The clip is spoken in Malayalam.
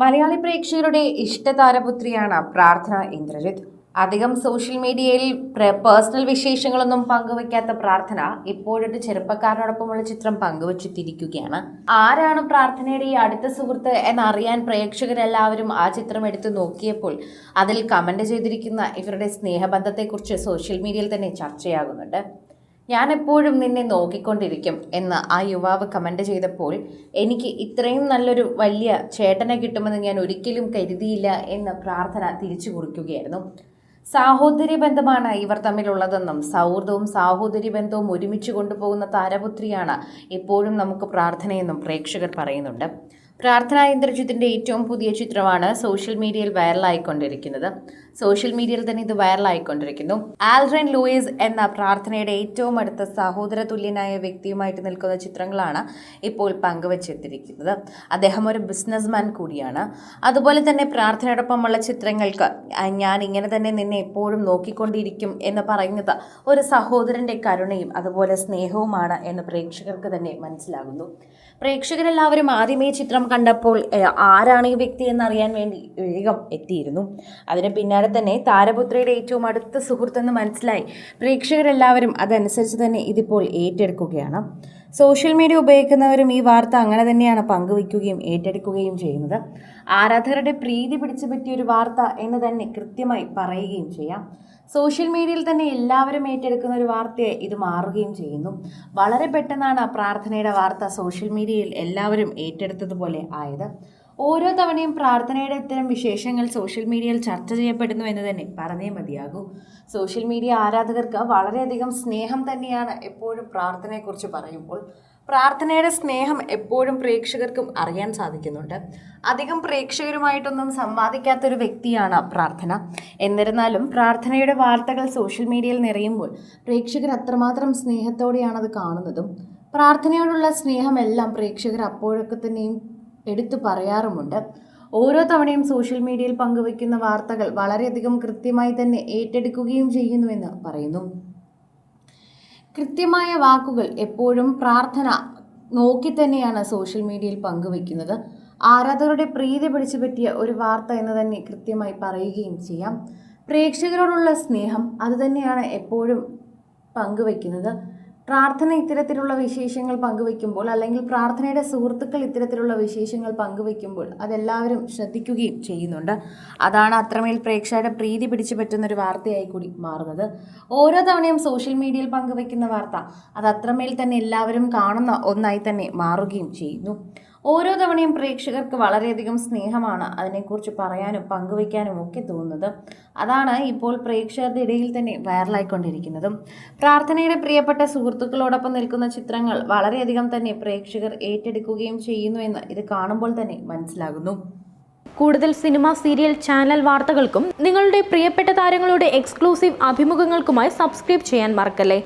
മലയാളി പ്രേക്ഷകരുടെ ഇഷ്ടതാരപുത്രിയാണ് പ്രാർത്ഥന ഇന്ദ്രജിത്ത്. അധികം സോഷ്യൽ മീഡിയയിൽ പേഴ്സണൽ വിശേഷങ്ങളൊന്നും പങ്കുവയ്ക്കാത്ത പ്രാർത്ഥന ഇപ്പോഴൊരു ചെറുപ്പക്കാരനോടൊപ്പമുള്ള ചിത്രം പങ്കുവച്ചിട്ടിരിക്കുകയാണ്. ആരാണ് പ്രാർത്ഥനയുടെ ഈ അടുത്ത സുഹൃത്ത് എന്നറിയാൻ പ്രേക്ഷകരെല്ലാവരും ആ ചിത്രം എടുത്തു നോക്കിയപ്പോൾ അതിൽ കമന്റ് ചെയ്തിരിക്കുന്ന ഇവരുടെ സ്നേഹബന്ധത്തെക്കുറിച്ച് സോഷ്യൽ മീഡിയയിൽ തന്നെ ചർച്ചയാകുന്നുണ്ട്. ഞാൻ എപ്പോഴും നിന്നെ നോക്കിക്കൊണ്ടിരിക്കും എന്ന് ആ യുവാവ് കമന്റ് ചെയ്തപ്പോൾ എനിക്ക് ഇത്രയും നല്ലൊരു വലിയ ചേട്ടനെ കിട്ടുമെന്ന് ഞാൻ ഒരിക്കലും കരുതിയില്ല എന്ന് പ്രാർത്ഥന തിരിച്ചു കുറിക്കുകയായിരുന്നു. സാഹോദര്യ ബന്ധമാണ് ഇവർ തമ്മിലുള്ളതെന്നും സൗഹൃദവും സാഹോദര്യ ബന്ധവും ഒരുമിച്ച് കൊണ്ടുപോകുന്ന താരപുത്രിയാണ് എപ്പോഴും നമുക്ക് പ്രാർത്ഥനയെന്നും പ്രേക്ഷകർ പറയുന്നുണ്ട്. പ്രാർത്ഥന ഇന്ദ്രജിത്തിന്റെ ഏറ്റവും പുതിയ ചിത്രമാണ് സോഷ്യൽ മീഡിയയിൽ വൈറലായിക്കൊണ്ടിരിക്കുന്നത്. സോഷ്യൽ മീഡിയയിൽ തന്നെ ഇത് വൈറലായിക്കൊണ്ടിരിക്കുന്നു. ആൽഡ്രിൻ ലൂയിസ് എന്ന പ്രാർത്ഥനയുടെ ഏറ്റവും അടുത്ത സഹോദര തുല്യനായ വ്യക്തിയുമായിട്ട് നിൽക്കുന്ന ചിത്രങ്ങളാണ് ഇപ്പോൾ പങ്കുവച്ചെത്തിയിരിക്കുന്നത്. അദ്ദേഹം ഒരു ബിസിനസ്മാൻ കൂടിയാണ്. അതുപോലെ തന്നെ പ്രാർത്ഥനയോടൊപ്പമുള്ള ചിത്രങ്ങൾക്ക് ഞാൻ ഇങ്ങനെ തന്നെ നിന്നെ എപ്പോഴും നോക്കിക്കൊണ്ടിരിക്കും എന്ന് പറയുന്നത് ഒരു സഹോദരന്റെ കരുണയും അതുപോലെ സ്നേഹവുമാണ് എന്ന് പ്രേക്ഷകർക്ക് തന്നെ മനസ്സിലാകുന്നു. പ്രേക്ഷകരെല്ലാവരും ആദ്യമേ ചിത്രം കണ്ടപ്പോൾ ആരാണ് ഈ വ്യക്തി എന്നറിയാൻ വേണ്ടി വേഗം എത്തിയിരുന്നു. അതിന് പിന്നാലെ തന്നെ താരപുത്രിയുടെ ഏറ്റവും അടുത്ത സുഹൃത്തെന്ന് മനസ്സിലായി പ്രേക്ഷകരെല്ലാവരും അതനുസരിച്ച് തന്നെ ഇതിപ്പോൾ ഏറ്റെടുക്കുകയാണ്. സോഷ്യൽ മീഡിയ ഉപയോഗിക്കുന്നവരും ഈ വാർത്ത അങ്ങനെ തന്നെയാണ് പങ്കുവയ്ക്കുകയും ഏറ്റെടുക്കുകയും ചെയ്യുന്നത്. ആരാധകരുടെ പ്രീതി പിടിച്ചു പറ്റിയ ഒരു വാർത്ത എന്ന് തന്നെ കൃത്യമായി പറയുകയും ചെയ്യാം. സോഷ്യൽ മീഡിയയിൽ തന്നെ എല്ലാവരും ഏറ്റെടുക്കുന്ന ഒരു വാർത്തയെ ഇത് മാറുകയും ചെയ്യുന്നു. വളരെ പെട്ടെന്നാണ് പ്രാർത്ഥനയുടെ വാർത്ത സോഷ്യൽ മീഡിയയിൽ എല്ലാവരും ഏറ്റെടുത്തതുപോലെ ആയത്. ഓരോ തവണയും പ്രാർത്ഥനയുടെ ഇത്തരം വിശേഷങ്ങൾ സോഷ്യൽ മീഡിയയിൽ ചർച്ച ചെയ്യപ്പെടുന്നു എന്ന് തന്നെ പറഞ്ഞേ മതിയാകൂ. സോഷ്യൽ മീഡിയ ആരാധകർക്ക് വളരെയധികം സ്നേഹം തന്നെയാണ് എപ്പോഴും പ്രാർത്ഥനയെക്കുറിച്ച് പറയുമ്പോൾ. പ്രാർത്ഥനയുടെ സ്നേഹം എപ്പോഴും പ്രേക്ഷകർക്കും അറിയാൻ സാധിക്കുന്നുണ്ട്. അധികം പ്രേക്ഷകരുമായിട്ടൊന്നും സംവാദിക്കാത്തൊരു വ്യക്തിയാണ് പ്രാർത്ഥന. എന്നിരുന്നാലും പ്രാർത്ഥനയുടെ വാർത്തകൾ സോഷ്യൽ മീഡിയയിൽ നിറയുമ്പോൾ പ്രേക്ഷകർ അത്രമാത്രം സ്നേഹത്തോടെയാണ് അത് കാണുന്നതും. പ്രാർത്ഥനയോടുള്ള സ്നേഹമെല്ലാം പ്രേക്ഷകർ അപ്പോഴൊക്കെ തന്നെയും എടുത്തു പറയാറുമുണ്ട്. ഓരോ തവണയും സോഷ്യൽ മീഡിയയിൽ പങ്കുവയ്ക്കുന്ന വാർത്തകൾ വളരെയധികം കൃത്യമായി തന്നെ ഏറ്റെടുക്കുകയും ചെയ്യുന്നുവെന്ന് പറയുന്നു. കൃത്യമായ വാക്കുകൾ എപ്പോഴും പ്രാർത്ഥന നോക്കി തന്നെയാണ് സോഷ്യൽ മീഡിയയിൽ പങ്കുവയ്ക്കുന്നത്. ആരാധകരുടെ പ്രീതി പിടിച്ചു പറ്റിയ ഒരു വാർത്ത എന്ന് തന്നെ കൃത്യമായി പറയുകയും ചെയ്യാം. പ്രേക്ഷകരോടുള്ള സ്നേഹം അതുതന്നെയാണ് എപ്പോഴും പങ്കുവയ്ക്കുന്നത്. പ്രാർത്ഥന ഇത്തരത്തിലുള്ള വിശേഷങ്ങൾ പങ്കുവയ്ക്കുമ്പോൾ അല്ലെങ്കിൽ പ്രാർത്ഥനയുടെ സുഹൃത്തുക്കൾ ഇത്തരത്തിലുള്ള വിശേഷങ്ങൾ പങ്കുവയ്ക്കുമ്പോൾ അതെല്ലാവരും ശ്രദ്ധിക്കുകയും ചെയ്യുന്നുണ്ട്. അതാണ് അത്രമേൽ പ്രേക്ഷകരുടെ പ്രീതി പിടിച്ചു പറ്റുന്നൊരു വാർത്തയായി കൂടി മാറുന്നത്. ഓരോ തവണയും സോഷ്യൽ മീഡിയയിൽ പങ്കുവയ്ക്കുന്ന വാർത്ത അത് അത്രമേൽ തന്നെ എല്ലാവരും കാണുന്ന ഒന്നായി തന്നെ മാറുകയും ചെയ്യുന്നു. ഓരോ തവണയും പ്രേക്ഷകർക്ക് വളരെയധികം സ്നേഹമാണ് അതിനെക്കുറിച്ച് പറയാനും പങ്കുവയ്ക്കാനും ഒക്കെ തോന്നുന്നത്. അതാണ് ഇപ്പോൾ പ്രേക്ഷകരുടെ ഇടയിൽ തന്നെ വൈറലായിക്കൊണ്ടിരിക്കുന്നതും. പ്രാർത്ഥനയുടെ പ്രിയപ്പെട്ട സുഹൃത്തുക്കളോടൊപ്പം നിൽക്കുന്ന ചിത്രങ്ങൾ വളരെയധികം തന്നെ പ്രേക്ഷകർ ഏറ്റെടുക്കുകയും ചെയ്യുന്നുവെന്ന് ഇത് കാണുമ്പോൾ തന്നെ മനസ്സിലാകുന്നു. കൂടുതൽ സിനിമ, സീരിയൽ, ചാനൽ വാർത്തകൾക്കും നിങ്ങളുടെ പ്രിയപ്പെട്ട താരങ്ങളുടെ എക്സ്ക്ലൂസീവ് അഭിമുഖങ്ങൾക്കുമായി സബ്സ്ക്രൈബ് ചെയ്യാൻ മറക്കല്ലേ.